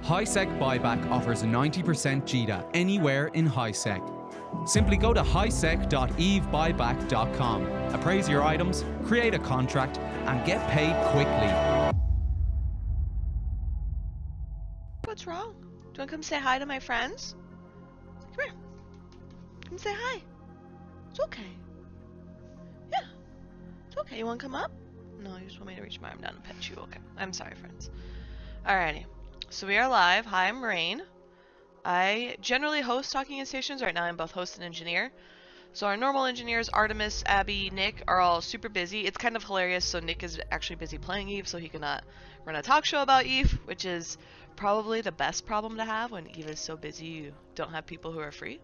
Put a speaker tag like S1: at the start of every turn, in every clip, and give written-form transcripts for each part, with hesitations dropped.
S1: HighSec Buyback offers a 90% JITA anywhere in HighSec. Simply go to highsec.evebuyback.com, appraise your items, create a contract, and get paid quickly.
S2: What's wrong? Do you want to come say hi to my friends? Come here. Come say hi. It's okay. Yeah. It's okay. You want to come up? No, you just want me to reach my arm down and pet you. Okay. I'm sorry, friends. Alrighty. So we are live. Hi, I'm Rahne. I generally host Talking in Stations. Right now I'm both host and engineer. So our normal engineers, Artemis, Abby, Nick, are all super busy. It's kind of hilarious. So Nick is actually busy playing Eve, so he cannot run a talk show about Eve, which is probably the best problem to have when Eve is so busy you don't have people who are free.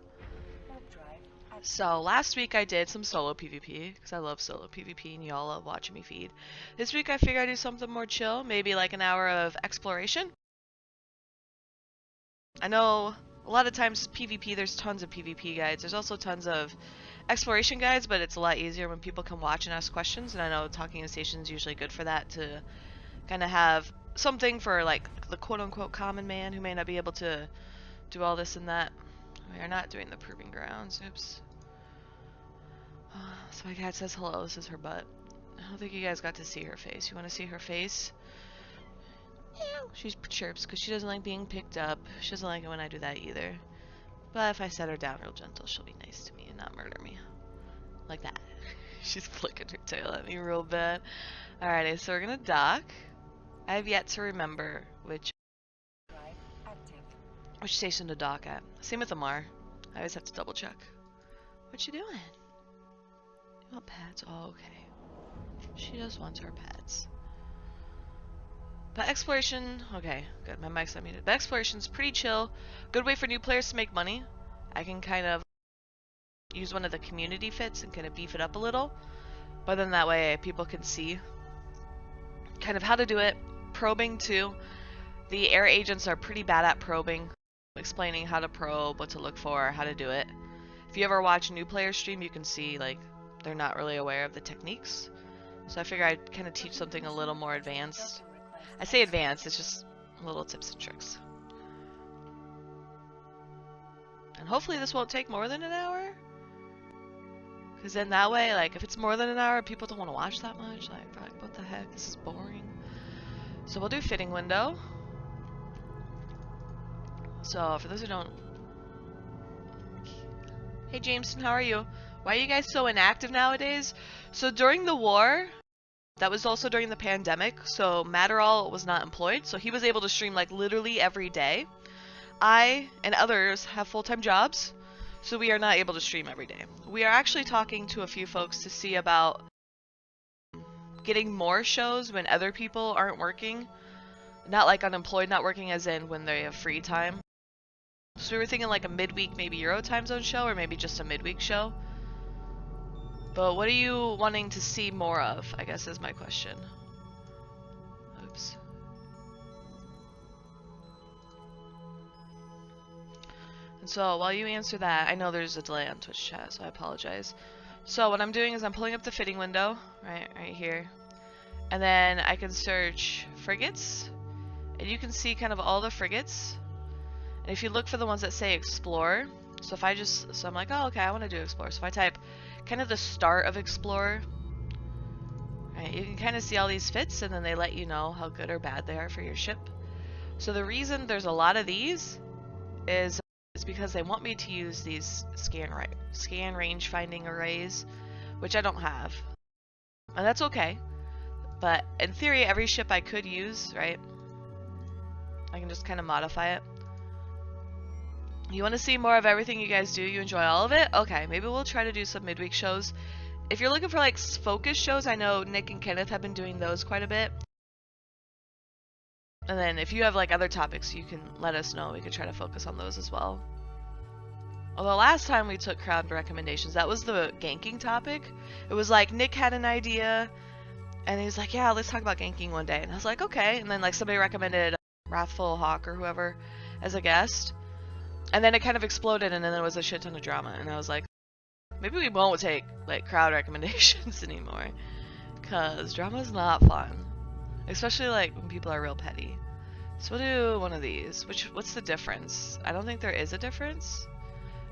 S2: So last week I did some solo PvP, because I love solo PvP and y'all love watching me feed. This week I figured I'd do something more chill, maybe like an hour of exploration. I know a lot of times PvP, there's tons of PvP guides. There's also tons of exploration guides, but it's a lot easier when people can watch and ask questions, and I know Talking in Station is usually good for that, to kind of have something for like the quote-unquote common man who may not be able to do all this and that. We are not doing the proving grounds. Oops. So my cat says hello. This is her butt. I don't think you guys got to see her face. You want to see her face? She chirps because she doesn't like being picked up. She doesn't like it when I do that either. But if I set her down real gentle, she'll be nice to me and not murder me. Like that. She's flicking her tail at me real bad. Alrighty, so we're gonna dock. I have yet to remember which station to dock at. Same with Amar. I always have to double check. What you doing? You want pets? Oh, okay. She just wants her pets. But exploration, okay, good, my mic's unmuted. But exploration's pretty chill. Good way for new players to make money. I can kind of use one of the community fits and kind of beef it up a little. But then that way people can see kind of how to do it. Probing too. The air agents are pretty bad at probing. Explaining how to probe, what to look for, how to do it. If you ever watch a new player stream, you can see like they're not really aware of the techniques. So I figure I'd kind of teach something a little more advanced. I say advanced, it's just little tips and tricks. And hopefully this won't take more than an hour. Because then that way, like, if it's more than an hour, people don't want to watch that much. Like, what the heck, this is boring. So we'll do fitting window. So, for those who don't... Hey Jameson, how are you? Why are you guys so inactive nowadays? So during the war... That was also during the pandemic, so Matterall was not employed, so he was able to stream like literally every day. I and others have full-time jobs, so we are not able to stream every day. We are actually talking to a few folks to see about getting more shows when other people aren't working. Not like unemployed, not working as in when they have free time. So we were thinking like a midweek, maybe Euro time zone show, or maybe just a midweek show. But what are you wanting to see more of, I guess is my question. Oops. And so while you answer that, I know there's a delay on Twitch chat, so I apologize. So what I'm doing is I'm pulling up the fitting window, right here. And then I can search frigates, and you can see kind of all the frigates. And if you look for the ones that say explore, so if I just, so I'm like, oh, okay, I want to do explore. So if I type kind of the start of Explorer, right, you can kind of see all these fits, and then they let you know how good or bad they are for your ship. So the reason there's a lot of these is because they want me to use these scan range finding arrays, which I don't have. And that's okay. But in theory, every ship I could use, right? I can just kind of modify it. You want to see more of everything you guys do? You enjoy all of it? Okay, maybe we'll try to do some midweek shows. If you're looking for like focus shows, I know Nick and Kenneth have been doing those quite a bit. And then if you have like other topics, you can let us know. We could try to focus on those as well. Although last time we took crowd recommendations, that was the ganking topic. It was like Nick had an idea, and he was like, yeah, let's talk about ganking one day. And I was like, okay. And then like somebody recommended Wrathful Hawk or whoever as a guest. And then it kind of exploded, and then there was a shit ton of drama, and I was like, maybe we won't take like crowd recommendations anymore, cause drama's not fun, especially like when people are real petty. So we'll do one of these. What's the difference? I don't think there is a difference.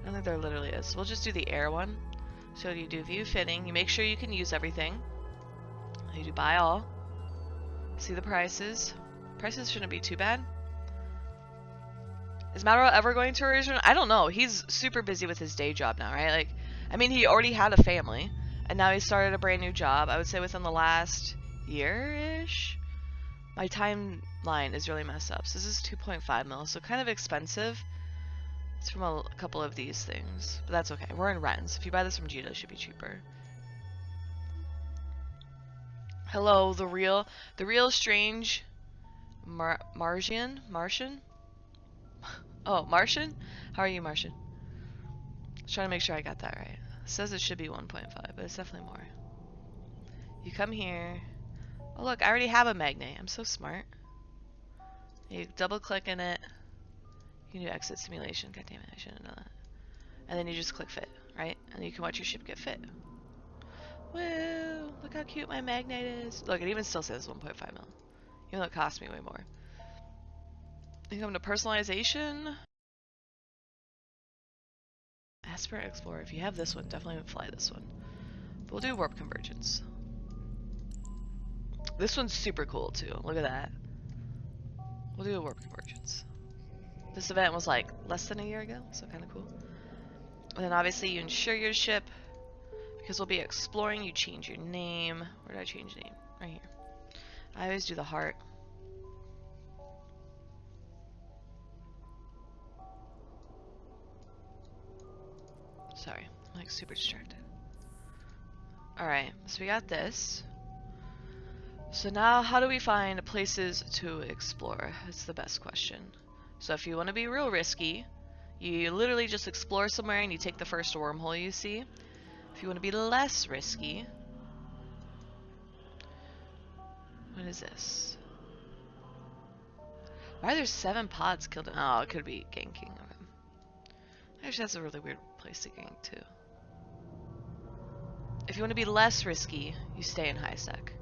S2: I don't think there literally is. So we'll just do the air one. So you do view fitting. You make sure you can use everything. You do buy all. See the prices. Prices shouldn't be too bad. Is Mauro ever going to Erosion? I don't know. He's super busy with his day job now, right? Like, I mean, he already had a family, and now he started a brand new job. I would say within the last year-ish. My timeline is really messed up. So this is 2.5 mil, so kind of expensive. It's from a couple of these things, but that's okay. We're in Rennes. If you buy this from Gita, it should be cheaper. Hello, the real strange Martian? Oh, Martian? How are you, Martian? Just trying to make sure I got that right. It says it should be 1.5, but it's definitely more. You come here. Oh look, I already have a magnet. I'm so smart. You double click in it. You can do exit simulation. God damn it, I shouldn't have done that. And then you just click fit, right? And you can watch your ship get fit. Woo! Look how cute my magnet is. Look, it even still says 1.5 mil. Even though it cost me way more. You come to personalization. Aspirant Explorer. If you have this one, definitely fly this one. But we'll do warp convergence. This one's super cool too. Look at that. We'll do a warp convergence. This event was like less than a year ago, so kind of cool. And then obviously you insure your ship because we'll be exploring. You change your name. Where did I change name? Right here. I always do the heart. Sorry, I'm like super distracted. Alright, so we got this. So now how do we find places to explore? That's the best question. So if you want to be real risky, you literally just explore somewhere and you take the first wormhole you see. If you want to be less risky, what is this? Why are there 7 pods killed? Oh, it could be ganking. Okay. Actually, that's a really weird place to gank too. If you want to be less risky, you stay in high sec.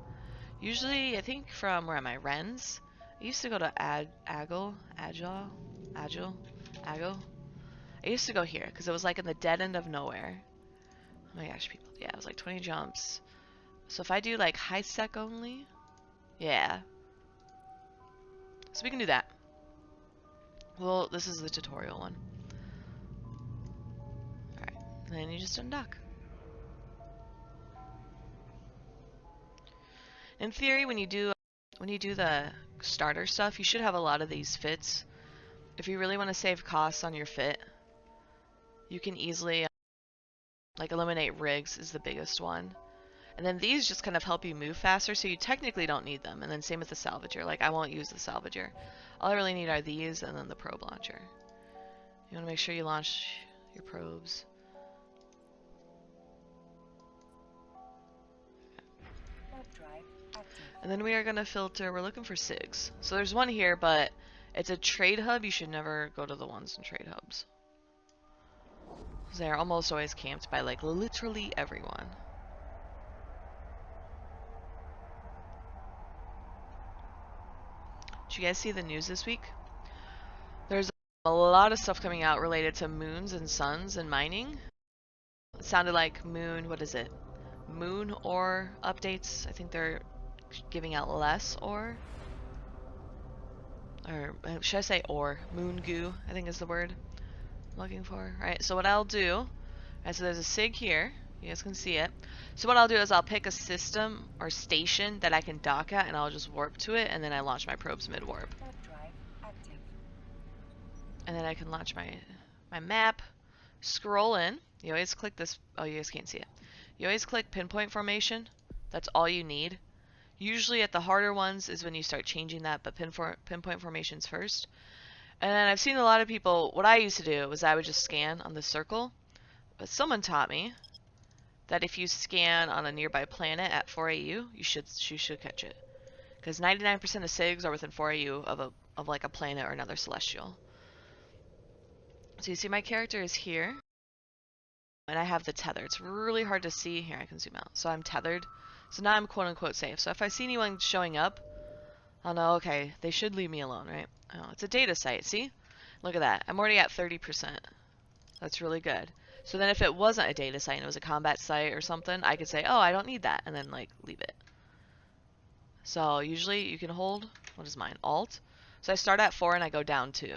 S2: Usually, I think from where am I? Rennes. I used to go to Agile. I used to go here because it was like in the dead end of nowhere. Oh my gosh, people. Yeah, it was like 20 jumps. So if I do like high sec only, yeah. So we can do that. Well, this is the tutorial one. Alright, and then you just undock. In theory, when you do the starter stuff, you should have a lot of these fits. If you really want to save costs on your fit, you can easily like eliminate rigs is the biggest one. And then these just kind of help you move faster, so you technically don't need them. And then same with the salvager. Like, I won't use the salvager. All I really need are these and then the probe launcher. You want to make sure you launch your probes. And then we are going to filter. We're looking for SIGs. So there's one here, but it's a trade hub. You should never go to the ones in trade hubs. They're almost always camped by, like, literally everyone. Did you guys see the news this week? There's a lot of stuff coming out related to moons and suns and mining. It sounded like moon, what is it? Moon ore updates. I think they're giving out less ore. Or should I say ore? Moon goo, I think is the word I'm looking for. Alright, so what I'll do, so there's a SIG here. You guys can see it. So what I'll do is I'll pick a system or station that I can dock at, and I'll just warp to it, and then I launch my probes mid-warp. And then I can launch my map, scroll in. You always click this. Oh, you guys can't see it. You always click pinpoint formation. That's all you need. Usually at the harder ones is when you start changing that, but pinpoint formations first. And then I've seen a lot of people, what I used to do was I would just scan on the circle. But someone taught me that if you scan on a nearby planet at 4 AU, you should catch it. Because 99% of SIGs are within 4 AU of like a planet or another celestial. So you see my character is here. And I have the tether. It's really hard to see. Here, I can zoom out. So I'm tethered. So now I'm quote unquote safe. So if I see anyone showing up, Oh no, okay. They should leave me alone, right? Oh, it's a data site, see? Look at that. I'm already at 30%. That's really good. So then if it wasn't a data site and it was a combat site or something, I could say, oh, I don't need that, and then, like, leave it. So usually you can hold, what is mine? Alt. So I start at 4 and I go down 2.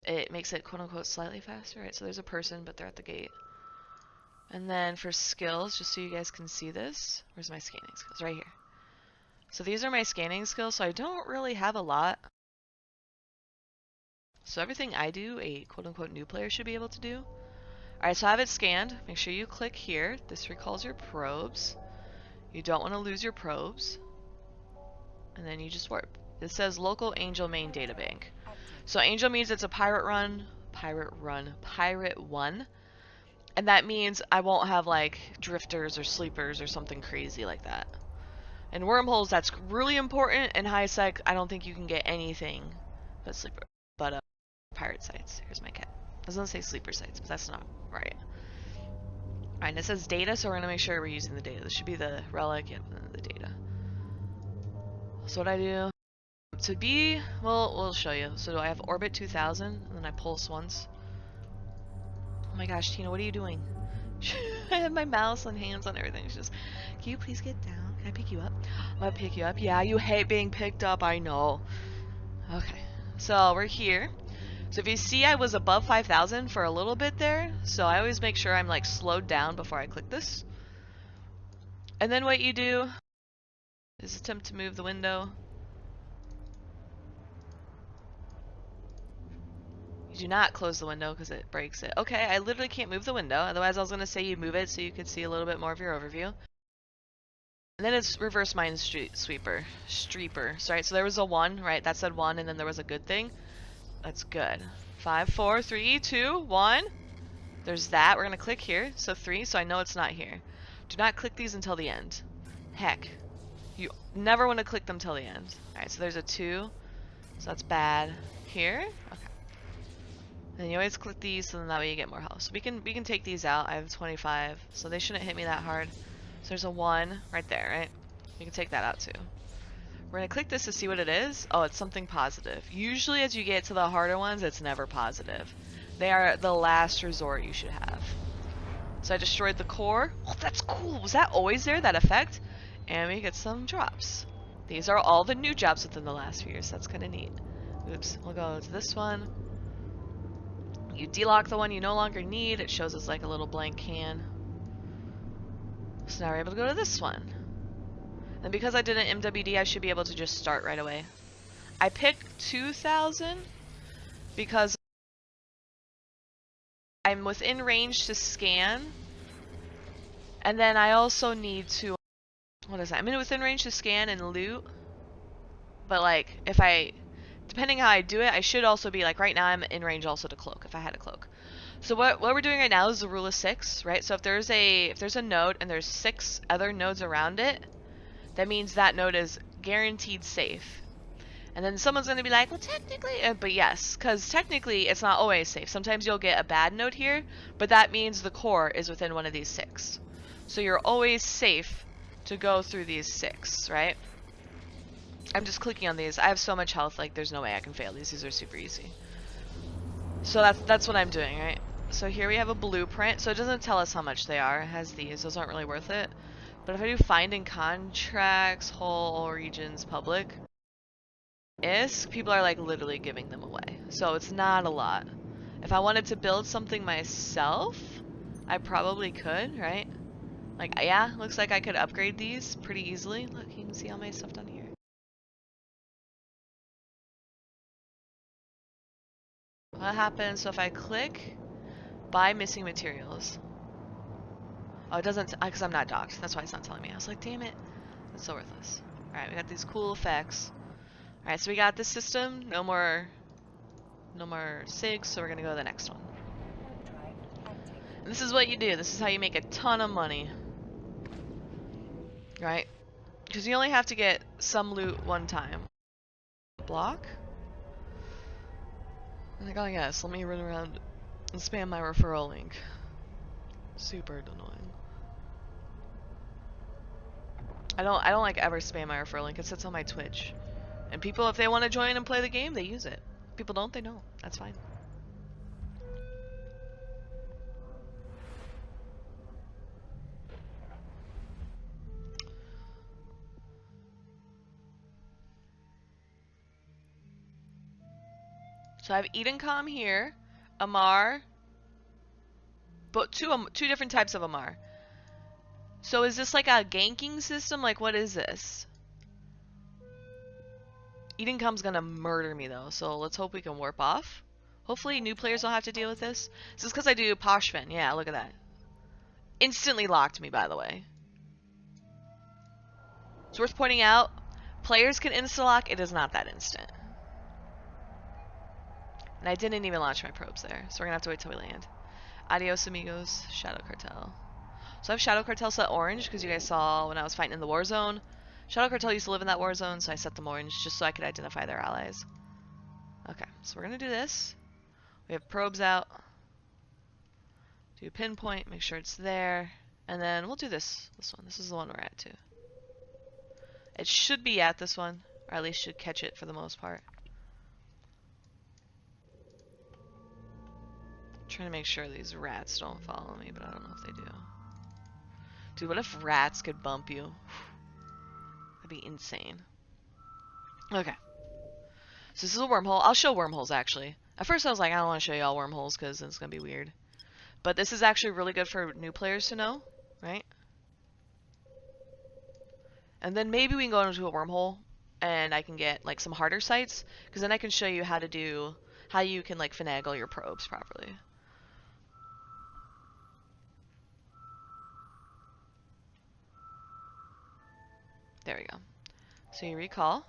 S2: It makes it quote-unquote slightly faster, right? So there's a person, but they're at the gate. And then for skills, just so you guys can see this, where's my scanning skills? Right here. So these are my scanning skills, so I don't really have a lot. So everything I do, a quote-unquote new player should be able to do. Alright, so I have it scanned. Make sure you click here. This recalls your probes. You don't want to lose your probes. And then you just warp. It says local Angel main databank. So Angel means it's a pirate one. And that means I won't have like drifters or sleepers or something crazy like that. And wormholes, that's really important. In high sec, I don't think you can get anything but sleeper. But pirate sites. Here's my cat. I was gonna say sleeper sites, but that's not right. Alright, and it says data, so we're gonna make sure we're using the data. This should be the relic, yep, the data. So what I do to be, well, we'll show you. So I have orbit 2000, and then I pulse once. Oh my gosh, Tina, what are you doing? I have my mouse and hands on everything. She's just, can you please get down? Can I pick you up? I'm gonna pick you up. Yeah, you hate being picked up, I know. Okay, so we're here. So if you see, I was above 5,000 for a little bit there, so I always make sure I'm like slowed down before I click this. And then what you do is attempt to move the window. You do not close the window because it breaks it. Okay, I literally can't move the window, otherwise I was going to say you move it so you could see a little bit more of your overview. And then it's reverse streeper. Sorry, so there was a 1, right? That said 1, and then there was a good thing. That's good. 5, 4, 3, 2, 1. There's that. We're going to click here. So 3, so I know it's not here. Do not click these until the end. Heck. You never want to click them till the end. Alright, so there's a 2. So that's bad. Here? Okay. And you always click these, so then that way you get more health. So we can take these out. I have 25, so they shouldn't hit me that hard. So there's a 1 right there, right? You can take that out too. We're gonna click this to see what it is. Oh, it's something positive. Usually as you get to the harder ones, it's never positive. They are the last resort you should have. So I destroyed the core. Oh, that's cool. Was that always there, that effect? And we get some drops. These are all the new jobs within the last few years. That's kind of neat. Oops, we'll go to this one. You delock the one you no longer need. It shows us like a little blank can. So now we're able to go to this one. And because I did an MWD, I should be able to just start right away. I picked 2,000 because I'm within range to scan. And then I also need to, what is that? I'm within range to scan and loot. But like, if I, depending how I do it, I should also be like, right now I'm in range also to cloak, if I had a cloak. So what we're doing right now is the rule of 6, right? So if there's a node and there's 6 other nodes around it, that means that node is guaranteed safe. And then someone's going to be like, well, technically, but yes, because technically it's not always safe. Sometimes you'll get a bad node here, but that means the core is within one of these 6. So you're always safe to go through these 6, right? I'm just clicking on these. I have so much health, like there's no way I can fail these. These are super easy. So that's what I'm doing, right? So here we have a blueprint. So it doesn't tell us how much they are. It has these. Those aren't really worth it. But if I do finding contracts, whole regions, public, ISK, people are like literally giving them away. So it's not a lot. If I wanted to build something myself, I probably could, right? Like, yeah, looks like I could upgrade these pretty easily. Look, you can see all my stuff down here. What happens, so if I click buy missing materials. Oh, it doesn't, because I'm not docked. That's why it's not telling me. I was like, damn it. That's so worthless. Alright, we got these cool effects. Alright, so we got this system. No more SIGs, so we're going to go to the next one. And this is what you do. This is how you make a ton of money. Right? Because you only have to get some loot one time. Block? I'm like, oh yes, let me run around and spam my referral link. Super annoying. I don't like ever spam my referral link. It sits on my Twitch. And people, if they want to join and play the game, they use it. People don't, they don't. That's fine. So I have Edencom here, Amar, but two different types of Amar. So is this like a ganking system? Like, what is this? Edencom's gonna murder me though, so let's hope we can warp off. Hopefully new players don't have to deal with this. This is because I do Poshfin. Yeah, look at that. Instantly locked me, by the way. It's worth pointing out, players can insta-lock, it is not that instant. And I didn't even launch my probes there, so we're gonna have to wait till we land. Adios, amigos. Shadow Cartel. So I have Shadow Cartel set orange, because you guys saw when I was fighting in the war zone. Shadow Cartel used to live in that war zone, so I set them orange, just so I could identify their allies. Okay, so we're gonna do this. We have probes out. Do pinpoint, make sure it's there. And then we'll do this one. This is the one we're at, too. It should be at this one, or at least should catch it for the most part. Trying to make sure these rats don't follow me, but I don't know if they do. Dude, what if rats could bump you? That'd be insane. Okay. So this is a wormhole. I'll show wormholes, actually. At first I was like, I don't want to show y'all wormholes because it's going to be weird. But this is actually really good for new players to know, right? And then maybe we can go into a wormhole and I can get like some harder sites, because then I can show you how to do, how you can like finagle your probes properly. There we go. So you recall,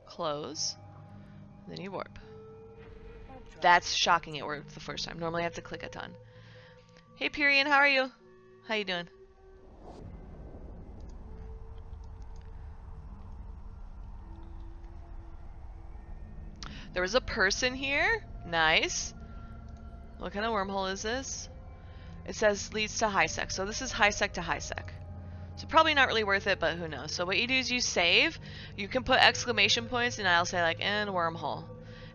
S2: close, then you warp. That's shocking it worked the first time. Normally I have to click a ton. Hey Pyrian, how are you? How you doing? There was a person here. Nice. What kind of wormhole is this? It says leads to high sec. So this is high sec to high sec. So probably not really worth it, but who knows. So what you do is you save. You can put exclamation points, and I'll say like in wormhole.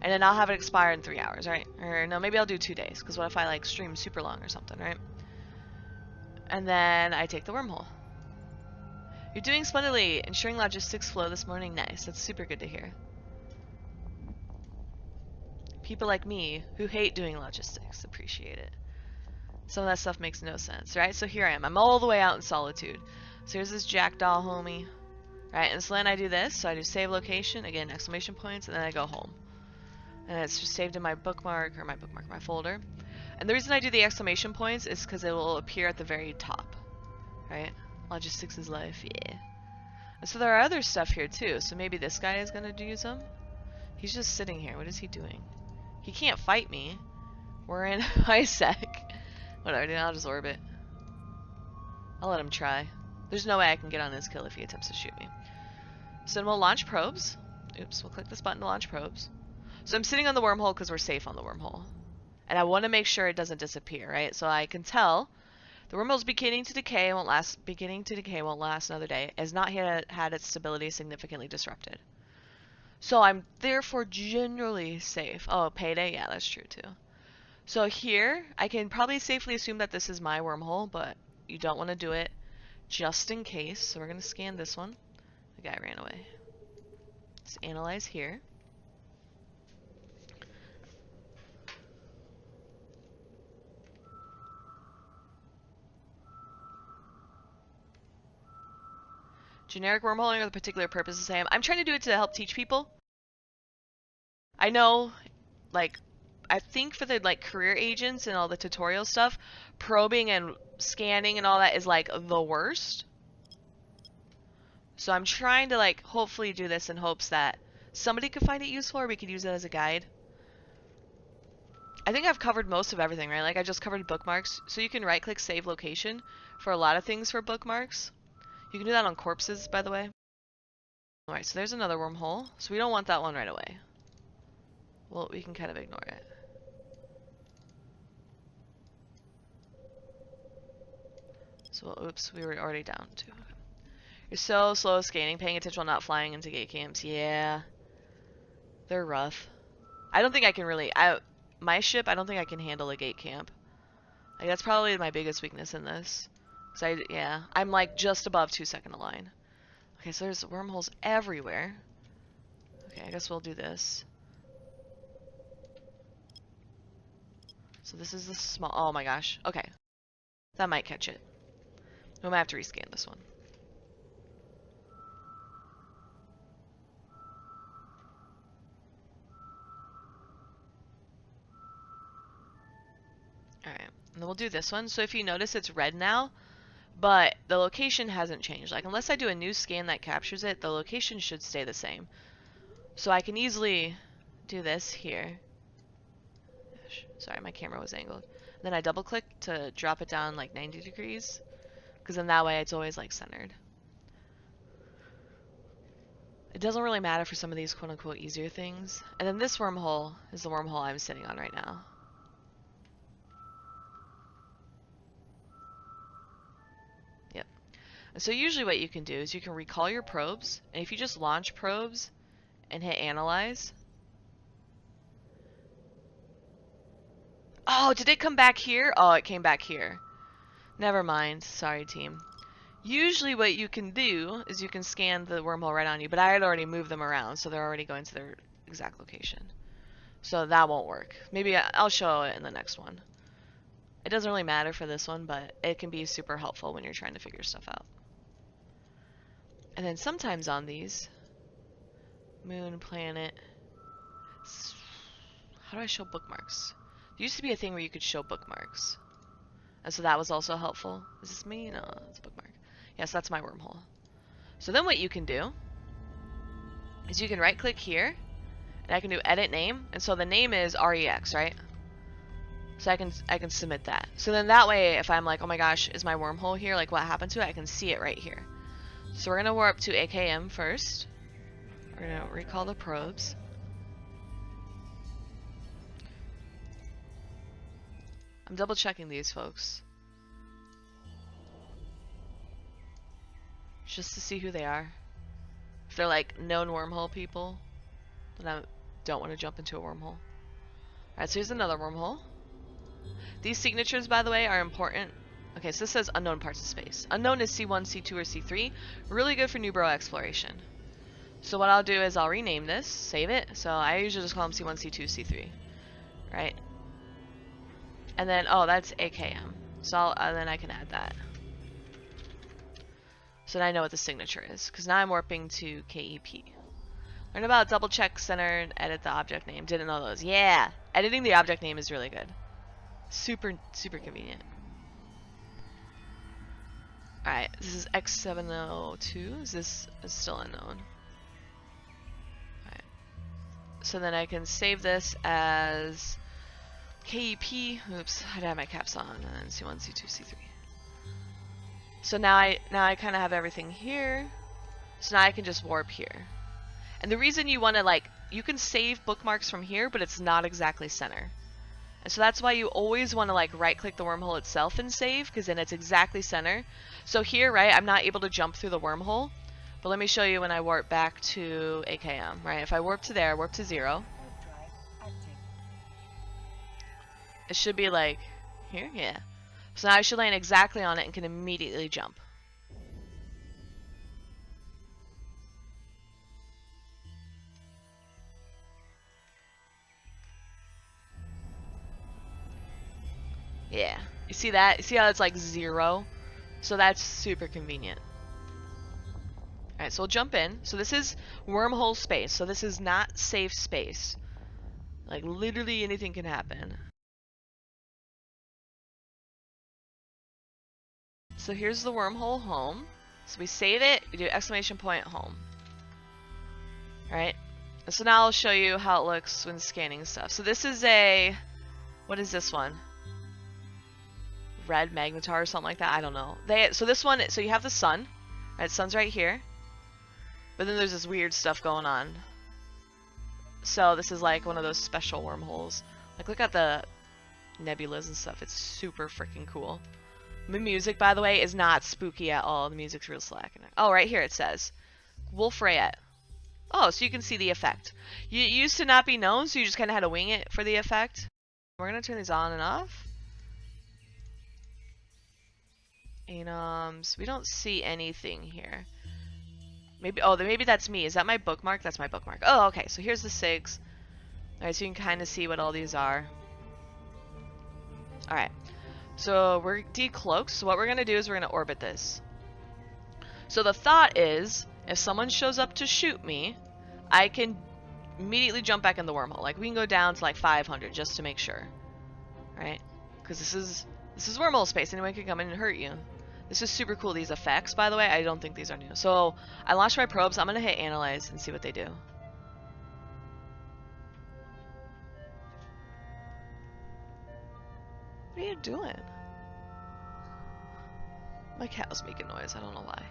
S2: And then I'll have it expire in 3 hours, right? Or no, maybe I'll do 2 days, because what if I like stream super long or something, right? And then I take the wormhole. You're doing splendidly. Ensuring logistics flow this morning. Nice. That's super good to hear. People like me who hate doing logistics appreciate it. Some of that stuff makes no sense, right? So here I am. I'm all the way out in solitude. So here's this jackdaw homie, right? And so then I do this. So I do save location, again, exclamation points, and then I go home. And it's just saved in my bookmark, my folder. And the reason I do the exclamation points is because it will appear at the very top, right? Logistics is life, yeah. And so there are other stuff here too. So maybe this guy is gonna do some. He's just sitting here. What is he doing? He can't fight me. We're in high sec. Whatever, dude, I'll just orbit. I'll let him try. There's no way I can get on his kill if he attempts to shoot me. So then we'll launch probes. Oops, we'll click this button to launch probes. So I'm sitting on the wormhole because we're safe on the wormhole. And I want to make sure it doesn't disappear, right? So I can tell the wormhole's beginning to decay won't last another day. It has not had its stability significantly disrupted. So I'm therefore generally safe. Oh, payday? Yeah, that's true too. So here, I can probably safely assume that this is my wormhole, but you don't want to do it just in case. So we're going to scan this one. The guy ran away. Let's analyze here. Generic wormholing or the particular purpose of Sam. I'm trying to do it to help teach people. I know, like, I think for the like career agents and all the tutorial stuff, probing and scanning and all that is like the worst. So I'm trying to like hopefully do this in hopes that somebody could find it useful or we could use it as a guide. I think I've covered most of everything, right? Like I just covered bookmarks. So you can right click save location for a lot of things for bookmarks. You can do that on corpses, by the way. Alright, so there's another wormhole. So we don't want that one right away. Well, we can kind of ignore it. So, oops, we were already down too. You're so slow scanning, paying attention while not flying into gate camps. Yeah. They're rough. I don't think I can really... my ship, I don't think I can handle a gate camp. Like, that's probably my biggest weakness in this. So yeah. I'm like just above 2-second align. Okay, so there's wormholes everywhere. Okay, I guess we'll do this. So this is the small... Oh my gosh. Okay. That might catch it. We might have to rescan this one. Alright. And then we'll do this one. So if you notice, it's red now. But the location hasn't changed. Like, unless I do a new scan that captures it, the location should stay the same. So I can easily do this here. Sorry, my camera was angled. Then I double click to drop it down like 90 degrees. Because then that way it's always like centered. It doesn't really matter for some of these quote unquote easier things. And then this wormhole is the wormhole I'm sitting on right now. Yep. And so usually what you can do is you can recall your probes. And if you just launch probes and hit analyze. Oh, did it come back here? Oh, it came back here. Never mind. Sorry, team. Usually what you can do is you can scan the wormhole right on you, but I had already moved them around, so they're already going to their exact location. So that won't work. Maybe I'll show it in the next one. It doesn't really matter for this one, but it can be super helpful when you're trying to figure stuff out. And then sometimes on these, moon, planet, how do I show bookmarks? There used to be a thing where you could show bookmarks. And so that was also helpful. Is this me? No, it's a bookmark. Yes, that's my wormhole. So then what you can do is you can right click here and I can do edit name. And so the name is REX, right? So I can submit that. So then that way if I'm like, oh my gosh, is my wormhole here? Like what happened to it? I can see it right here. So we're going to warp to AKM first. We're going to recall the probes. I'm double checking these folks. Just to see who they are. If they're like known wormhole people, then I don't want to jump into a wormhole. Alright, so here's another wormhole. These signatures, by the way, are important. Okay, so this says unknown parts of space. Unknown is C1, C2, or C3. Really good for new bro exploration. So what I'll do is I'll rename this, save it. So I usually just call them C1, C2, C3. Right? And then, oh, that's AKM. So then I can add that. So now I know what the signature is. Because now I'm warping to KEP. Learn about double check, center, and edit the object name. Didn't know those. Yeah! Editing the object name is really good. Super, super convenient. Alright, this is X702. This is still unknown. Alright. So then I can save this as KEP. Oops, I had my caps on. And C1, C2, C3. So now I kind of have everything here. So now I can just warp here. And the reason you want to like, you can save bookmarks from here, but it's not exactly center. And so that's why you always want to like right click the wormhole itself and save, because then it's exactly center. So here, right, I'm not able to jump through the wormhole. But let me show you when I warp back to AKM, right? If I warp to there, warp to 0. It should be like here, yeah. So now I should land exactly on it and can immediately jump. Yeah. You see that? You see how it's like 0? So that's super convenient. Alright, so we'll jump in. So this is wormhole space. So this is not safe space. Like literally anything can happen. So here's the wormhole home. So we save it, we do exclamation point home. Alright. So now I'll show you how it looks when scanning stuff. So this is a, what is this one? Red magnetar or something like that. I don't know. So this one, so you have the sun. Right, sun's right here. But then there's this weird stuff going on. So this is like one of those special wormholes. Like look at the nebulas and stuff. It's super freaking cool. The music, by the way, is not spooky at all. The music's real slack. Oh, right here it says Wolf Rayette. Oh, so you can see the effect. You used to not be known, so you just kind of had to wing it for the effect. We're gonna turn these on and off. Anoms. We don't see anything here. Maybe, oh, maybe that's me. Is that my bookmark? That's my bookmark. Oh, okay. So here's the SIGs. Alright, so you can kind of see what all these are. Alright. So we're decloaked. So what we're going to do is we're going to orbit this. So the thought is, if someone shows up to shoot me, I can immediately jump back in the wormhole. Like, we can go down to like 500 just to make sure. Right? Because this is wormhole space. Anyone can come in and hurt you. This is super cool, these effects, by the way. I don't think these are new. So, I launched my probes. I'm going to hit analyze and see what they do. What are you doing? My cat was making noise. I don't know why.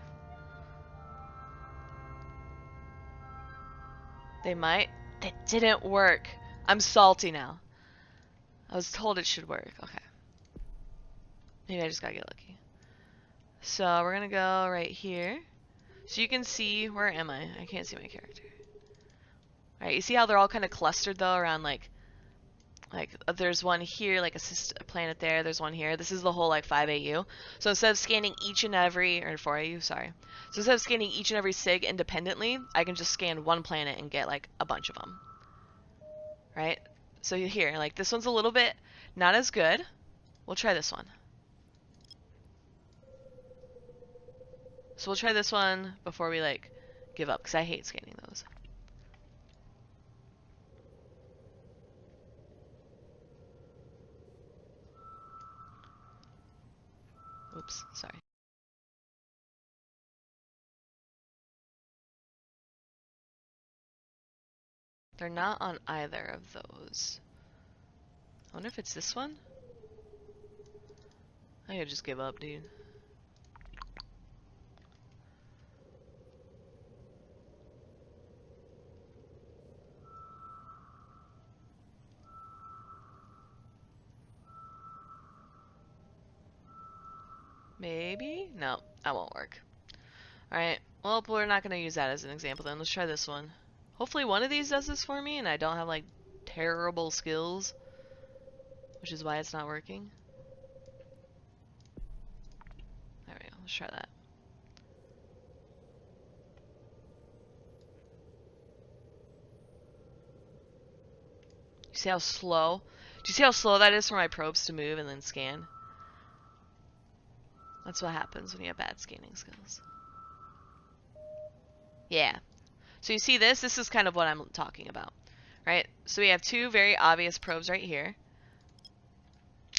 S2: They might. That didn't work. I'm salty now. I was told it should work. Okay. Maybe I just gotta get lucky. So we're gonna go right here. So you can see, where am I? I can't see my character. Alright, you see how they're all kind of clustered though around like there's one here, like a planet there, there's one here. This is the whole like 5AU. So instead of scanning each and every, or 4AU, sorry. So instead of scanning each and every SIG independently, I can just scan one planet and get like a bunch of them. Right? So here, like this one's a little bit not as good. We'll try this one. So we'll try this one before we like give up, because I hate scanning those. Oops, sorry. They're not on either of those. I wonder if it's this one? I could just give up, dude. Maybe? No, that won't work. Alright, well, we're not going to use that as an example then. Let's try this one. Hopefully one of these does this for me and I don't have, like, terrible skills. Which is why it's not working. There we go, let's try that. You see how slow? Do you see how slow that is for my probes to move and then scan? That's what happens when you have bad scanning skills. Yeah. So you see this? This is kind of what I'm talking about. Right? So we have two very obvious probes right here.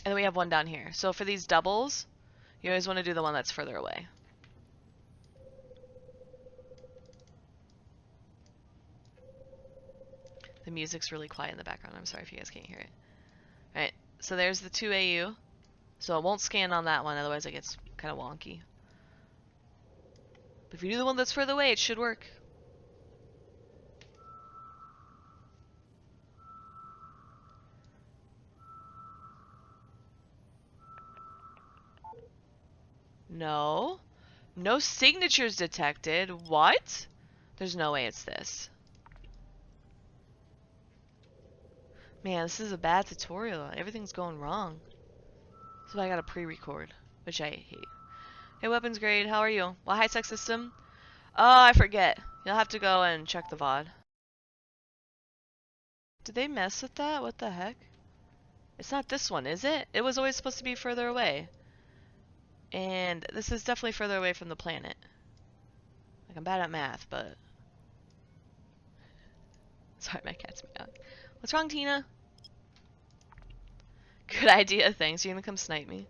S2: And then we have one down here. So for these doubles, you always want to do the one that's further away. The music's really quiet in the background. I'm sorry if you guys can't hear it. Alright, so there's the 2AU. So it won't scan on that one, otherwise it gets kind of wonky. But if you do the one that's further away, it should work. No. No signatures detected. What? There's no way it's this. Man, this is a bad tutorial. Everything's going wrong. So I gotta pre-record, which I hate. Hey, weapons grade, how are you? What high-tech system? Oh, I forget. You'll have to go and check the VOD. Did they mess with that? What the heck? It's not this one, is it? It was always supposed to be further away. And this is definitely further away from the planet. Like, I'm bad at math, but... Sorry, my cat's meowing. What's wrong, Tina? Good idea, thanks. You gonna come snipe me?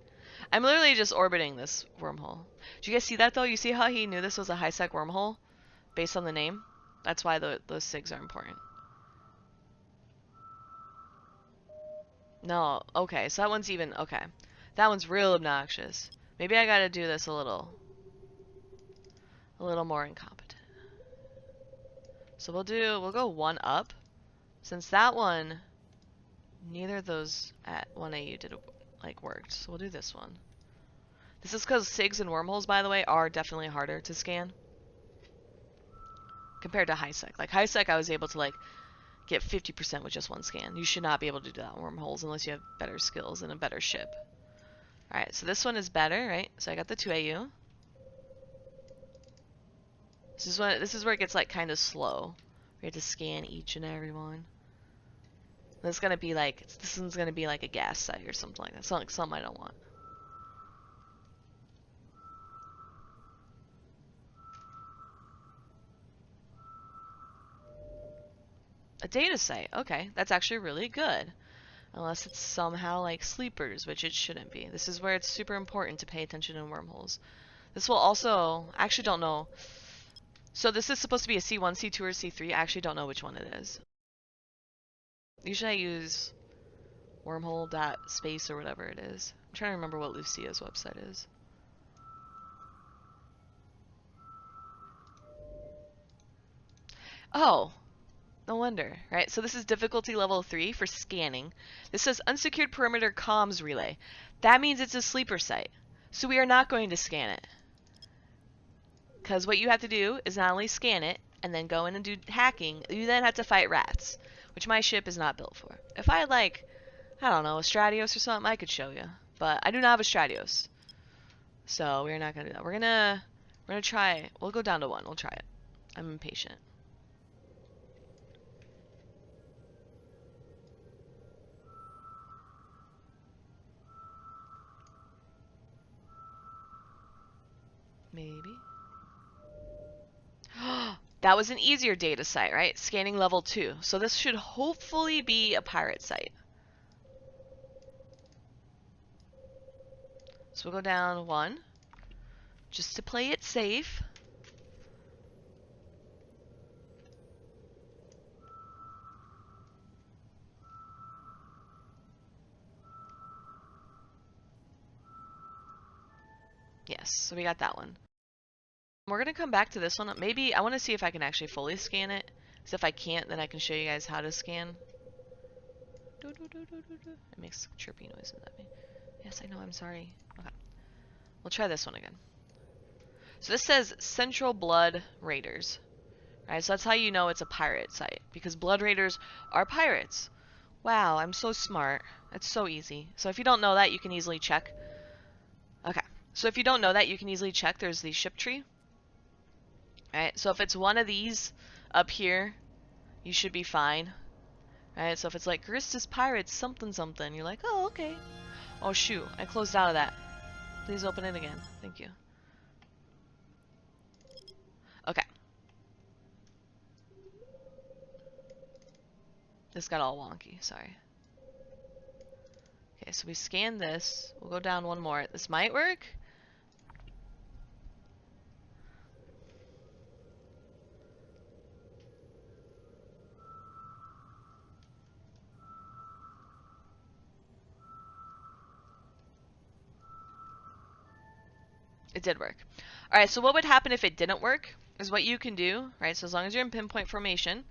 S2: I'm literally just orbiting this wormhole. Did you guys see that, though? You see how he knew this was a high-sec wormhole? Based on the name? That's why those SIGs are important. No, okay, so that one's even... Okay. That one's real obnoxious. Maybe I gotta do this a little more incompetent. So we'll go one up. Since that one, neither of those at 1AU did like worked. So we'll do this one. This is because SIGs and wormholes, by the way, are definitely harder to scan compared to high sec. Like high sec, I was able to like get 50% with just one scan. You should not be able to do that in wormholes unless you have better skills and a better ship. Alright, so this one is better, right? So I got the 2AU. This is where it gets like kind of slow. We have to scan each and every one. This is gonna be like, this one's gonna be like a gas site or something like that. Something I don't want. A data site. Okay, that's actually really good. Unless it's somehow like sleepers, which it shouldn't be. This is where it's super important to pay attention in wormholes. This will also, I actually don't know. So this is supposed to be a C1, C2, or C3. I actually don't know which one it is. Usually I use wormhole.space or whatever it is. I'm trying to remember what Lucia's website is. Oh, no wonder, right? So this is difficulty level 3 for scanning. This says unsecured perimeter comms relay. That means it's a sleeper site. So we are not going to scan it. Because what you have to do is not only scan it and then go in and do hacking, you then have to fight rats, which my ship is not built for. If I had like, I don't know, a Stratios or something, I could show you. But I do not have a Stratios. So we're not going to do that. We're gonna try, we'll go down to 1. We'll try it. I'm impatient. Maybe. That was an easier data site, right? Scanning level 2. So this should hopefully be a pirate site. So we'll go down 1. Just to play it safe. Yes, so we got that one. We're going to come back to this one. Maybe I want to see if I can actually fully scan it. Because if I can't, then I can show you guys how to scan. It makes chirpy noises at me. Yes, I know, I'm sorry. Okay. We'll try this one again. So this says Central Blood Raiders. Right, so that's how you know it's a pirate site. Because Blood Raiders are pirates. Wow, I'm so smart. It's so easy. So if you don't know that, you can easily check. Okay. So if you don't know that, you can easily check. There's the ship tree. Alright, so if it's one of these up here, you should be fine. Alright, so if it's like Caristus Pirates something something, you're like, oh, okay. Oh shoot, I closed out of that. Please open it again. Thank you. Okay. This got all wonky, sorry. Okay, so we scan this. We'll go down 1 more. This might work. It did work. Alright, so what would happen if it didn't work is what you can do, right? So as long as you're in pinpoint formation,